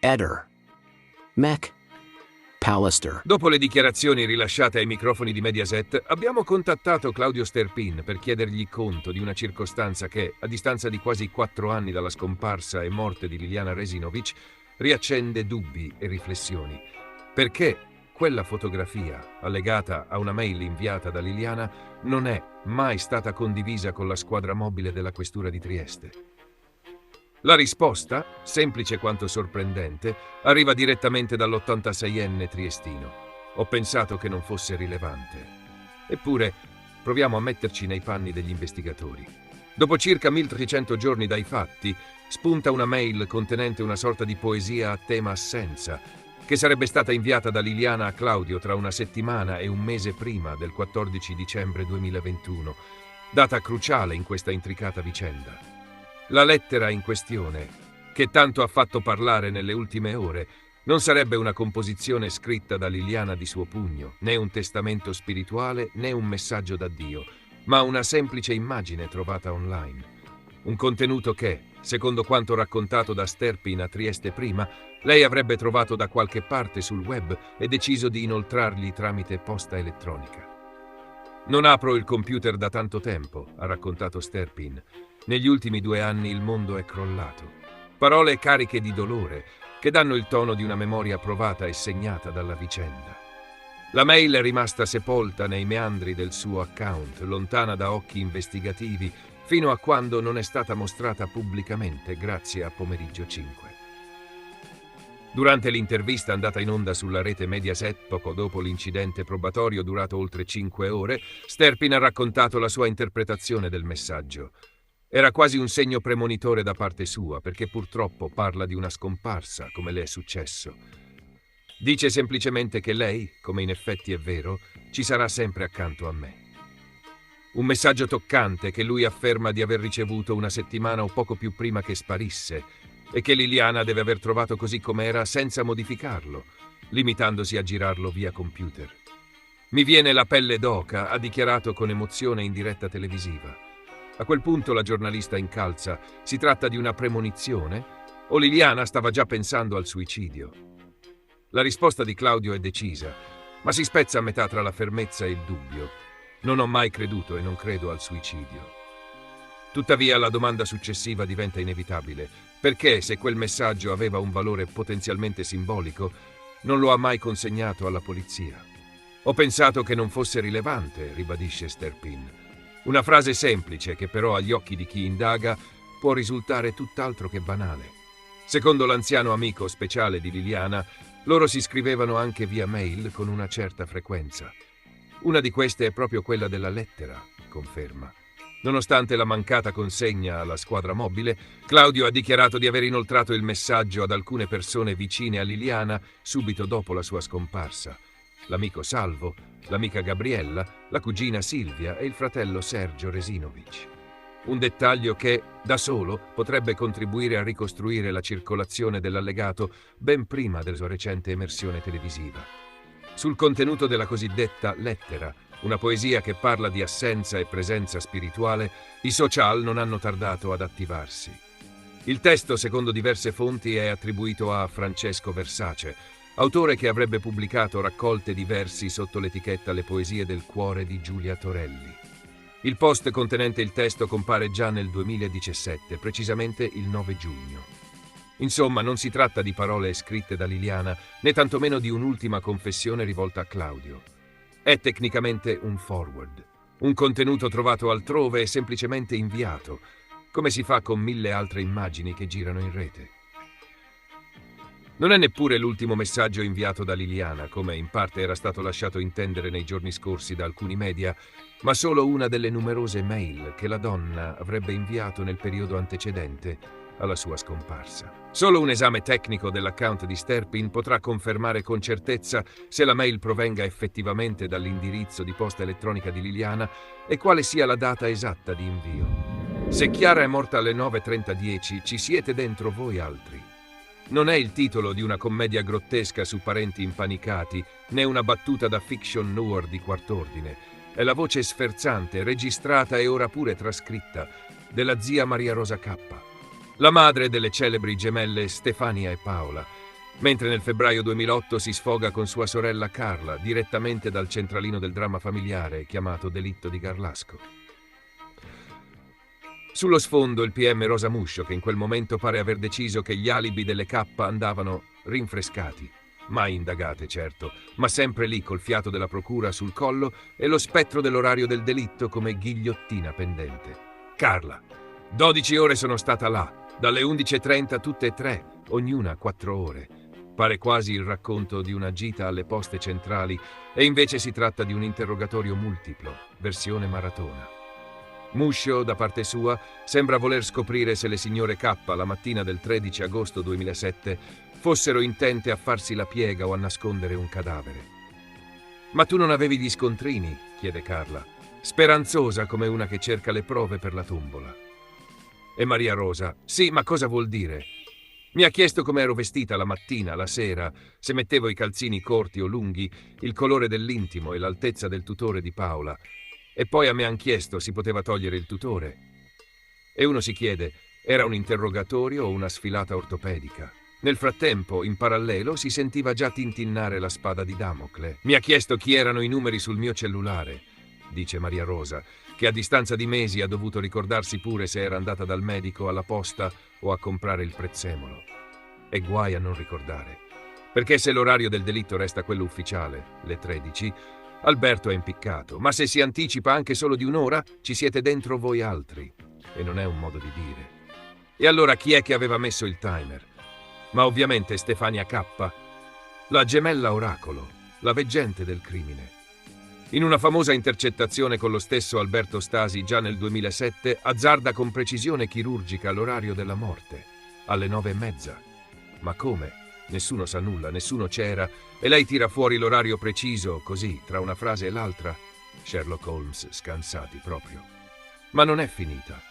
Eder. Mac. Pallister. Dopo le dichiarazioni rilasciate ai microfoni di Mediaset, abbiamo contattato Claudio Sterpin per chiedergli conto di una circostanza che, a distanza di quasi 4 anni dalla scomparsa e morte di Liliana Resinovic, riaccende dubbi e riflessioni. Perché quella fotografia, allegata a una mail inviata da Liliana, non è mai stata condivisa con la squadra mobile della questura di Trieste? La risposta, semplice quanto sorprendente, arriva direttamente dall'86enne triestino. Ho pensato che non fosse rilevante. Eppure, proviamo a metterci nei panni degli investigatori. Dopo circa 1300 giorni dai fatti, spunta una mail contenente una sorta di poesia a tema assenza, che sarebbe stata inviata da Liliana a Claudio tra una settimana e un mese prima del 14 dicembre 2021, data cruciale in questa intricata vicenda. La lettera in questione, che tanto ha fatto parlare nelle ultime ore, non sarebbe una composizione scritta da Liliana di suo pugno, né un testamento spirituale, né un messaggio da Dio, ma una semplice immagine trovata online. Un contenuto che, secondo quanto raccontato da Sterpin a Trieste prima, lei avrebbe trovato da qualche parte sul web e deciso di inoltrargli tramite posta elettronica. Non apro il computer da tanto tempo, ha raccontato Sterpin. Negli ultimi 2 anni il mondo è crollato. Parole cariche di dolore, che danno il tono di una memoria provata e segnata dalla vicenda. La mail è rimasta sepolta nei meandri del suo account, lontana da occhi investigativi, fino a quando non è stata mostrata pubblicamente grazie a Pomeriggio 5. Durante l'intervista andata in onda sulla rete Mediaset poco dopo l'incidente probatorio durato oltre 5 ore, Sterpin ha raccontato la sua interpretazione del messaggio. Era quasi un segno premonitore da parte sua, perché purtroppo parla di una scomparsa, come le è successo. Dice semplicemente che lei, come in effetti è vero, ci sarà sempre accanto a me. Un messaggio toccante che lui afferma di aver ricevuto una settimana o poco più prima che sparisse e che Liliana deve aver trovato così com'era senza modificarlo, limitandosi a girarlo via computer. Mi viene la pelle d'oca, ha dichiarato con emozione in diretta televisiva. A quel punto la giornalista incalza: si tratta di una premonizione? O Liliana stava già pensando al suicidio? La risposta di Claudio è decisa, ma si spezza a metà tra la fermezza e il dubbio. Non ho mai creduto e non credo al suicidio. Tuttavia la domanda successiva diventa inevitabile. Perché, se quel messaggio aveva un valore potenzialmente simbolico, non lo ha mai consegnato alla polizia? Ho pensato che non fosse rilevante, ribadisce Sterpin. Una frase semplice che però agli occhi di chi indaga può risultare tutt'altro che banale. Secondo l'anziano amico speciale di Liliana, loro si scrivevano anche via mail con una certa frequenza. Una di queste è proprio quella della lettera, conferma. Nonostante la mancata consegna alla squadra mobile, Claudio ha dichiarato di aver inoltrato il messaggio ad alcune persone vicine a Liliana subito dopo la sua scomparsa. L'amico Salvo, l'amica Gabriella, la cugina Silvia e il fratello Sergio Resinovic. Un dettaglio che, da solo, potrebbe contribuire a ricostruire la circolazione dell'allegato ben prima della sua recente emersione televisiva. Sul contenuto della cosiddetta lettera, una poesia che parla di assenza e presenza spirituale, i social non hanno tardato ad attivarsi. Il testo, secondo diverse fonti, è attribuito a Francesco Versace, autore che avrebbe pubblicato raccolte di versi sotto l'etichetta Le poesie del cuore di Giulia Torelli. Il post contenente il testo compare già nel 2017, precisamente il 9 giugno. Insomma, non si tratta di parole scritte da Liliana, né tantomeno di un'ultima confessione rivolta a Claudio. È tecnicamente un forward, un contenuto trovato altrove e semplicemente inviato, come si fa con 1000 altre immagini che girano in rete. Non è neppure l'ultimo messaggio inviato da Liliana, come in parte era stato lasciato intendere nei giorni scorsi da alcuni media, ma solo una delle numerose mail che la donna avrebbe inviato nel periodo antecedente alla sua scomparsa. Solo un esame tecnico dell'account di Sterpin potrà confermare con certezza se la mail provenga effettivamente dall'indirizzo di posta elettronica di Liliana e quale sia la data esatta di invio. Se Chiara è morta alle 9:30, ci siete dentro voi altri. Non è il titolo di una commedia grottesca su parenti impanicati, né una battuta da fiction noir di quart'ordine. È la voce sferzante, registrata e ora pure trascritta, della zia Maria Rosa K., la madre delle celebri gemelle Stefania e Paola, mentre nel febbraio 2008 si sfoga con sua sorella Carla direttamente dal centralino del dramma familiare chiamato Delitto di Garlasco. Sullo sfondo il PM Rosa Muscio, che in quel momento pare aver deciso che gli alibi delle K andavano rinfrescati. Mai indagate, certo, ma sempre lì col fiato della procura sul collo e lo spettro dell'orario del delitto come ghigliottina pendente. Carla. 12 ore sono stata là, dalle 11:30 tutte e tre, ognuna 4 ore. Pare quasi il racconto di una gita alle poste centrali e invece si tratta di un interrogatorio multiplo, versione maratona. Muscio, da parte sua, sembra voler scoprire se le signore K la mattina del 13 agosto 2007 fossero intente a farsi la piega o a nascondere un cadavere. «Ma tu non avevi gli scontrini?» chiede Carla, speranzosa come una che cerca le prove per la tombola. E Maria Rosa: «Sì, ma cosa vuol dire? Mi ha chiesto come ero vestita la mattina, la sera, se mettevo i calzini corti o lunghi, il colore dell'intimo e l'altezza del tutore di Paola. E poi a me han chiesto si poteva togliere il tutore. E uno si chiede, era un interrogatorio o una sfilata ortopedica? Nel frattempo, in parallelo, si sentiva già tintinnare la spada di Damocle. Mi ha chiesto chi erano i numeri sul mio cellulare», dice Maria Rosa, che a distanza di mesi ha dovuto ricordarsi pure se era andata dal medico, alla posta o a comprare il prezzemolo. E guai a non ricordare. Perché se l'orario del delitto resta quello ufficiale, le 13, Alberto è impiccato, ma se si anticipa anche solo di un'ora, ci siete dentro voi altri. E non è un modo di dire. E allora chi è che aveva messo il timer? Ma ovviamente Stefania K, la gemella oracolo, la veggente del crimine. In una famosa intercettazione con lo stesso Alberto Stasi già nel 2007 azzarda con precisione chirurgica l'orario della morte, alle 9:30. Ma come? Nessuno sa nulla, nessuno c'era, e lei tira fuori l'orario preciso, così, tra una frase e l'altra. Sherlock Holmes scansati proprio. Ma non è finita.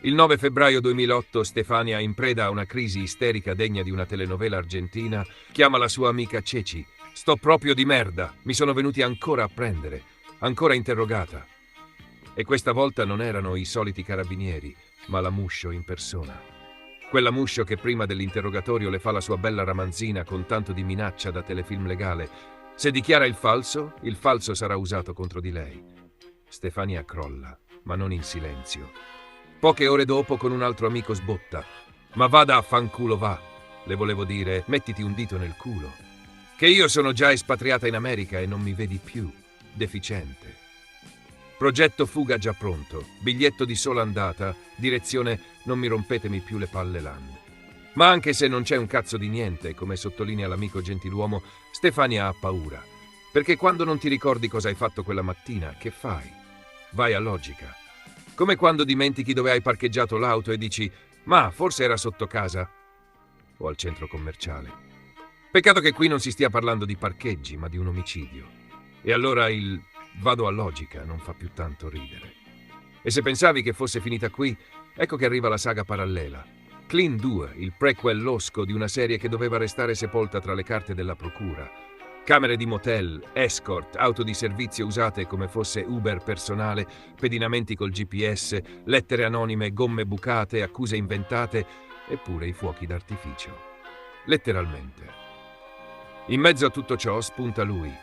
Il 9 febbraio 2008 Stefania, in preda a una crisi isterica degna di una telenovela argentina, chiama la sua amica Ceci. «Sto proprio di merda, mi sono venuti ancora a prendere, ancora interrogata». E questa volta non erano i soliti carabinieri, ma la Muscio in persona. Quella Muscio che prima dell'interrogatorio le fa la sua bella ramanzina con tanto di minaccia da telefilm legale. Se dichiara il falso sarà usato contro di lei. Stefania crolla, ma non in silenzio. Poche ore dopo con un altro amico sbotta. «Ma vada a fanculo va», le volevo dire, mettiti un dito nel culo. Che io sono già espatriata in America e non mi vedi più. Deficiente. Progetto fuga già pronto, biglietto di sola andata, direzione non mi rompetemi più le palle land. Ma anche se non c'è un cazzo di niente, come sottolinea l'amico gentiluomo, Stefania ha paura. Perché quando non ti ricordi cosa hai fatto quella mattina, che fai? Vai a logica. Come quando dimentichi dove hai parcheggiato l'auto e dici «Ma forse era sotto casa?» o al centro commerciale. Peccato che qui non si stia parlando di parcheggi, ma di un omicidio. E allora il «vado a logica» non fa più tanto ridere. E se pensavi che fosse finita qui, ecco che arriva la saga parallela. Clean 2, il prequel losco di una serie che doveva restare sepolta tra le carte della procura. Camere di motel, escort, auto di servizio usate come fosse Uber personale, pedinamenti col GPS, lettere anonime, gomme bucate, accuse inventate, eppure i fuochi d'artificio. Letteralmente. In mezzo a tutto ciò spunta lui.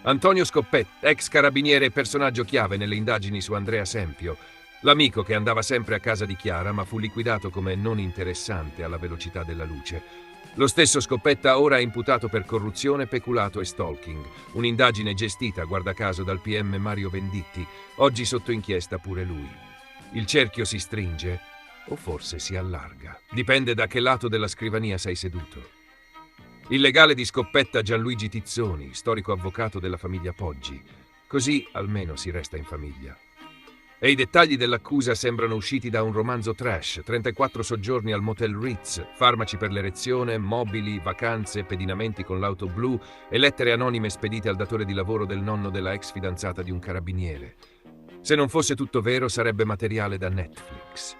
Antonio Scoppetta, ex carabiniere e personaggio chiave nelle indagini su Andrea Sempio, l'amico che andava sempre a casa di Chiara ma fu liquidato come non interessante alla velocità della luce. Lo stesso Scoppetta ora è imputato per corruzione, peculato e stalking, un'indagine gestita, guarda caso, dal PM Mario Venditti, oggi sotto inchiesta pure lui. Il cerchio si stringe o forse si allarga, dipende da che lato della scrivania sei seduto. Il legale di Scoppetta Gianluigi Tizzoni, storico avvocato della famiglia Poggi. Così almeno si resta in famiglia. E i dettagli dell'accusa sembrano usciti da un romanzo trash, 34 soggiorni al motel Ritz, farmaci per l'erezione, mobili, vacanze, pedinamenti con l'auto blu e lettere anonime spedite al datore di lavoro del nonno della ex fidanzata di un carabiniere. Se non fosse tutto vero sarebbe materiale da Netflix.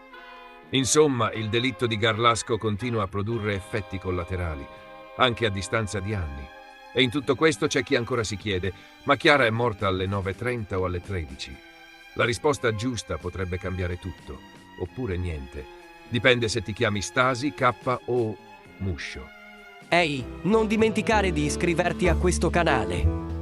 Insomma, il delitto di Garlasco continua a produrre effetti collaterali, anche a distanza di anni. E in tutto questo c'è chi ancora si chiede, ma Chiara è morta alle 9:30 o alle 13? La risposta giusta potrebbe cambiare tutto, oppure niente. Dipende se ti chiami Stasi, K o Muscio. Ehi, non dimenticare di iscriverti a questo canale.